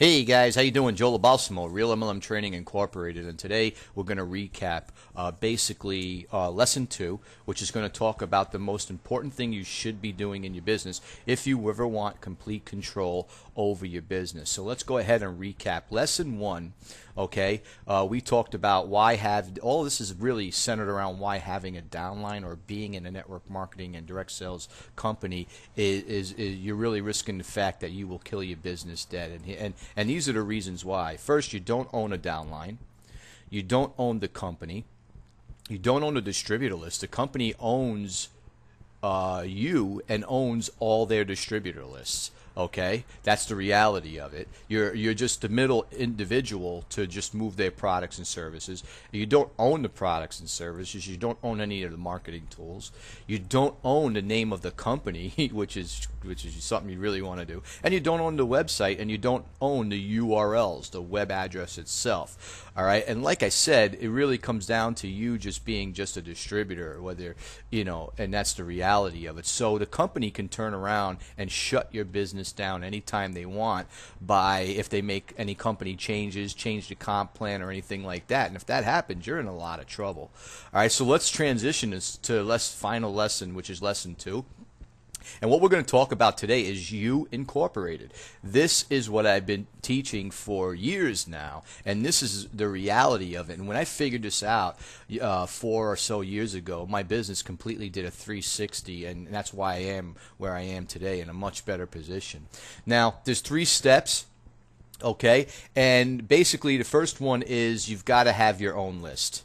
Hey guys, how you doing? Joe Labalsamo, Real MLM Training Incorporated, and today we're going to recap basically lesson 2, which is going to talk about the most important thing you should be doing in your business if you ever want complete control over your business. So let's go ahead and recap. Lesson 1, okay, we talked about why all this is really centered around why having a downline or being in a network marketing and direct sales company is you're really risking the fact that you will kill your business dead. And these are the reasons why. First, you don't own a downline. You don't own the company. You don't own a distributor list. The company owns you and owns all their distributor lists. Okay, that's the reality of it. You're just the middle individual to just move their products and services. You don't own the products and services. You don't own any of the marketing tools. You don't own the name of the company, which is something you really want to do. And you don't own the website, and you don't own the URLs, the web address itself. All right, and like I said, it really comes down to you just being just a distributor, whether and that's the reality of it. So the company can turn around and shut your business down anytime they want by if they make any company changes, change the comp plan or anything like that. And if that happens, you're in a lot of trouble. All right, so let's transition this to final lesson, which is lesson 2. And what we're going to talk about today is You Incorporated. This is what I've been teaching for years now, and this is the reality of it. And when I figured this out 4 or so years ago, my business completely did a 360, and that's why I am where I am today in a much better position. Now, there's 3 steps. Okay, and basically the first one is you've got to have your own list.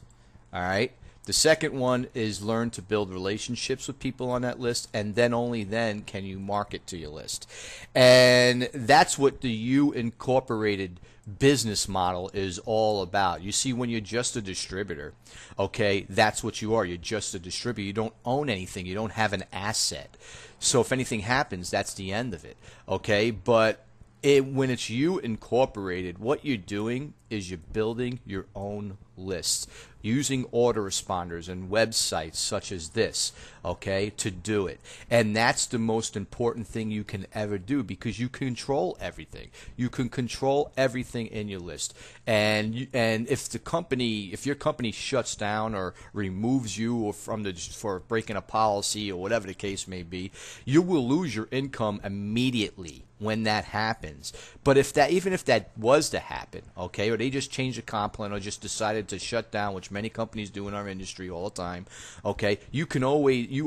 All right. The second one is learn to build relationships with people on that list, and then only then can you market to your list. And that's what the You Incorporated business model is all about. You see, when you're just a distributor, okay, that's what you are. You're just a distributor. You don't own anything. You don't have an asset. So if anything happens, that's the end of it, okay? But when it's You Incorporated, what you're doing is you're building your own lists using autoresponders and websites such as this, okay, to do it. And that's the most important thing you can ever do because you control everything. You can control everything in your list. And if your company shuts down or removes you or for breaking a policy or whatever the case may be, you will lose your income immediately when that happens. But even if that was to happen, okay, or they just changed the comp plan or just decided to shut down, which many companies do in our industry all the time, okay, you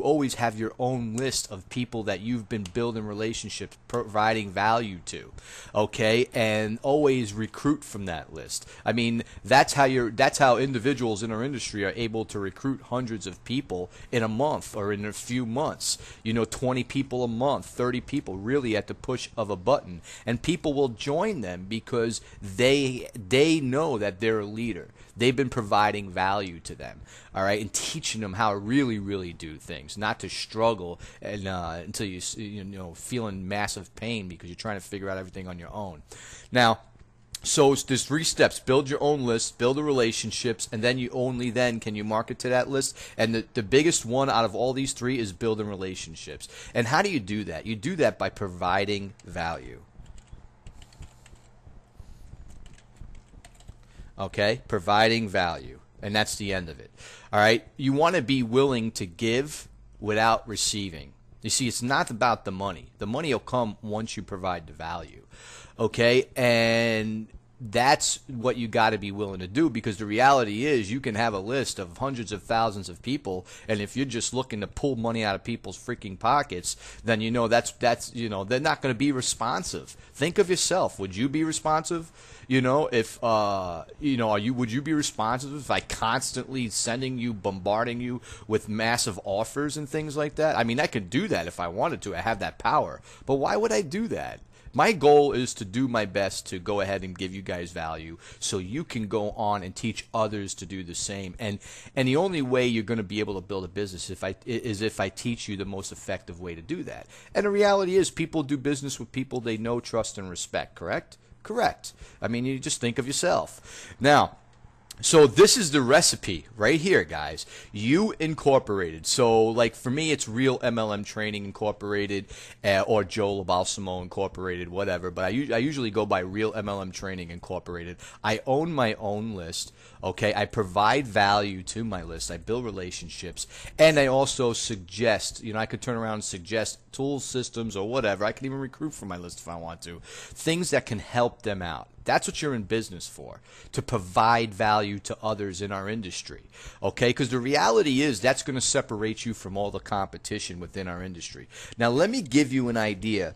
always have your own list of people that you've been building relationships, providing value to, okay, and always recruit from that list. I mean, that's how individuals in our industry are able to recruit hundreds of people in a month or in a few months. 20 people a month, 30 people, really at the push of a button, and people will join them because they know that they're a leader. They've been providing value to them, all right, and teaching them how to really do things, not to struggle and until you feeling massive pain because you're trying to figure out everything on your own. Now, so there's 3 steps: build your own list, build the relationships, and then only then can you market to that list. And the biggest one out of all these 3 is building relationships. And how do you do that? You do that by providing value. Okay, providing value, and that's the end of it. All right, you want to be willing to give without receiving. You see, it's not about the money. The money will come once you provide the value. Okay, and that's what you got to be willing to do, because the reality is you can have a list of hundreds of thousands of people, and if you're just looking to pull money out of people's freaking pockets, then that's they're not going to be responsive. Think of yourself. Would you be responsive? If would you be responsive if I constantly bombarding you with massive offers and things like that? I mean, I could do that if I wanted to. I have that power. But why would I do that? My goal is to do my best to go ahead and give you guys value so you can go on and teach others to do the same. And the only way you're going to be able to build a business is if I teach you the most effective way to do that. And the reality is people do business with people they know, trust, and respect, correct? Correct. I mean, you just think of yourself. Now, So this is the recipe right here, guys. You Incorporated. So like for me, it's Real MLM Training Incorporated, or Joe Labalsamo Incorporated, whatever. But I usually go by Real MLM Training Incorporated. I own my own list. Okay, I provide value to my list. I build relationships, and I also suggest. I could turn around and suggest tools, systems, or whatever. I can even recruit from my list if I want to. Things that can help them out. That's what you're in business for, to provide value to others in our industry, okay? Because the reality is that's going to separate you from all the competition within our industry. Now, let me give you an idea,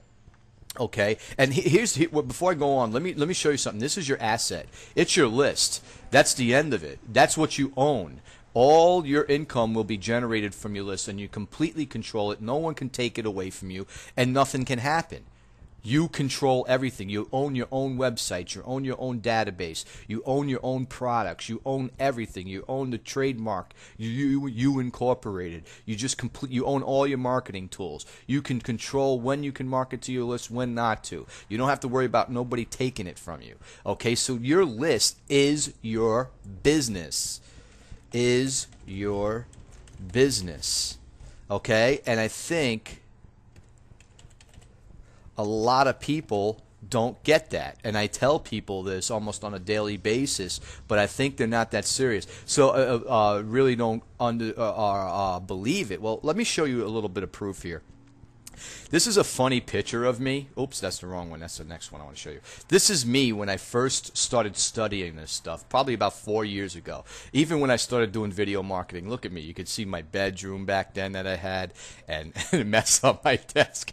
okay? And before I go on, let me show you something. This is your asset. It's your list. That's the end of it. That's what you own. All your income will be generated from your list, and you completely control it. No one can take it away from you, and nothing can happen. You control everything. You own your own website. You own your own database. You own your own products. You own everything. You own the trademark. You Incorporated. You own all your marketing tools. You can control when you can market to your list, when not to. You don't have to worry about nobody taking it from you. Okay, so your list is your business. Is your business. Okay, and I think a lot of people don't get that, and I tell people this almost on a daily basis, but I think they're not that serious. So really don't believe it. Well, let me show you a little bit of proof here. This is a funny picture of me. Oops, that's the wrong one. That's the next one I want to show you. This is me when I first started studying this stuff, probably about 4 years ago. Even when I started doing video marketing, look at me. You could see my bedroom back then that I had, and it messed up my desk.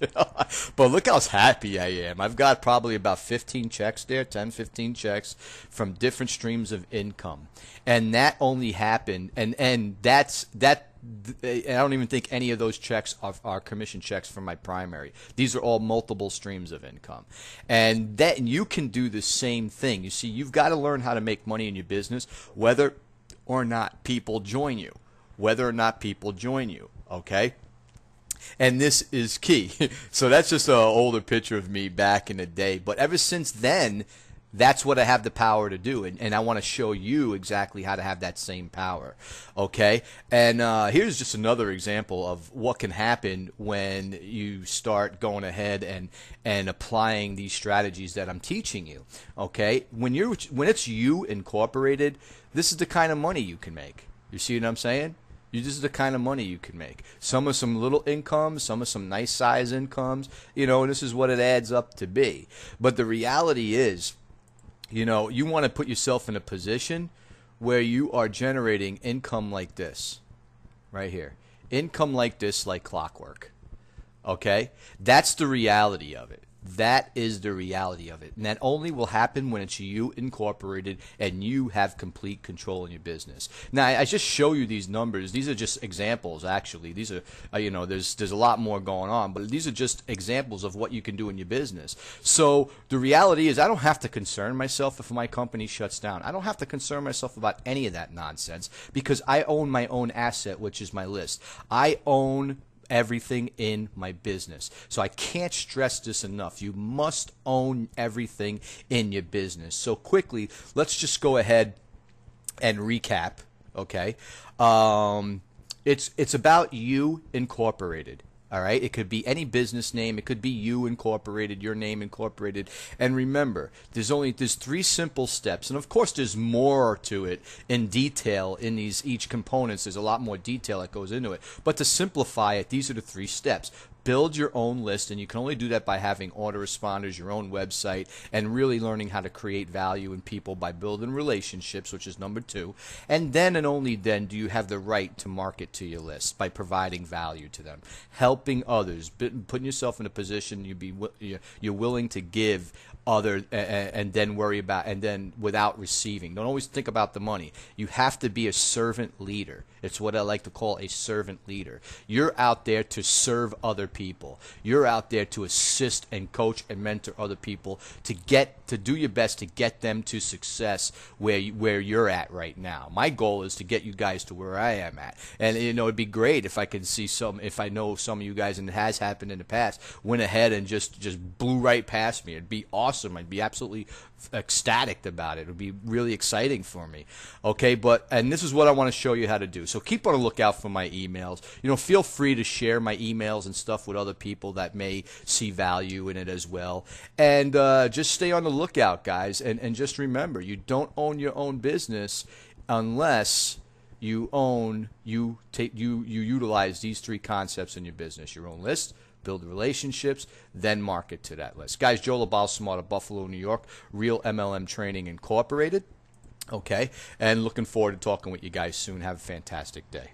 But look how happy I am. I've got probably about 15 checks there, 10, 15 checks from different streams of income. And that only happened, and I don't even think any of those checks are commission checks from my primary. These are all multiple streams of income. And that you can do the same thing. You see, you've got to learn how to make money in your business, whether or not people join you. Whether or not people join you, okay? And this is key. So that's just an older picture of me back in the day. But ever since then, that's what I have the power to do, and I want to show you exactly how to have that same power, okay? And here's just another example of what can happen when you start going ahead and applying these strategies that I'm teaching you, okay? When it's you Incorporated, this is the kind of money you can make. You see what I'm saying? This is the kind of money you can make. Some are some little incomes, some are some nice size incomes, and this is what it adds up to be. But the reality is, you want to put yourself in a position where you are generating income like this, right here. Income like this, like clockwork. Okay? That's the reality of it. That is the reality of it. And that only will happen when it's you Incorporated and you have complete control in your business. Now, I just show you these numbers. These are just examples, actually. These are, there's a lot more going on, but these are just examples of what you can do in your business. So the reality is I don't have to concern myself if my company shuts down. I don't have to concern myself about any of that nonsense because I own my own asset, which is my list. I own everything in my business. So I can't stress this enough. You must own everything in your business. So quickly, let's just go ahead and recap, okay? It's about you Incorporated. All right, it could be any business name. It could be you Incorporated, your name Incorporated. And remember, there's 3 simple steps, and of course, there's more to it in detail in each components. There's a lot more detail that goes into it. But to simplify it, these are the 3 steps. Build your own list, and you can only do that by having autoresponders, your own website, and really learning how to create value in people by building relationships, which is number 2. And then and only then do you have the right to market to your list by providing value to them, helping others, putting yourself in a position you're willing to give other and then worry about and then without receiving. Don't always think about the money. You have to be a servant leader. It's what I like to call a servant leader. You're out there to serve other people. You're out there to assist and coach and mentor other people to do your best to get them to success where you're at right now. My goal is to get you guys to where I am at. And it'd be great if I could see if I know some of you guys, and it has happened in the past, went ahead and just blew right past me. It'd be awesome awesome. I'd be absolutely ecstatic about it. It would be really exciting for me. Okay, and this is what I want to show you how to do. So keep on the lookout for my emails. Feel free to share my emails and stuff with other people that may see value in it as well. And just stay on the lookout, guys. And just remember, you don't own your own business unless you utilize these 3 concepts in your business: your own list, build relationships, then market to that list. Guys, Joe LaBalsamo out of Buffalo, New York, Real MLM Training Incorporated. Okay, and looking forward to talking with you guys soon. Have a fantastic day.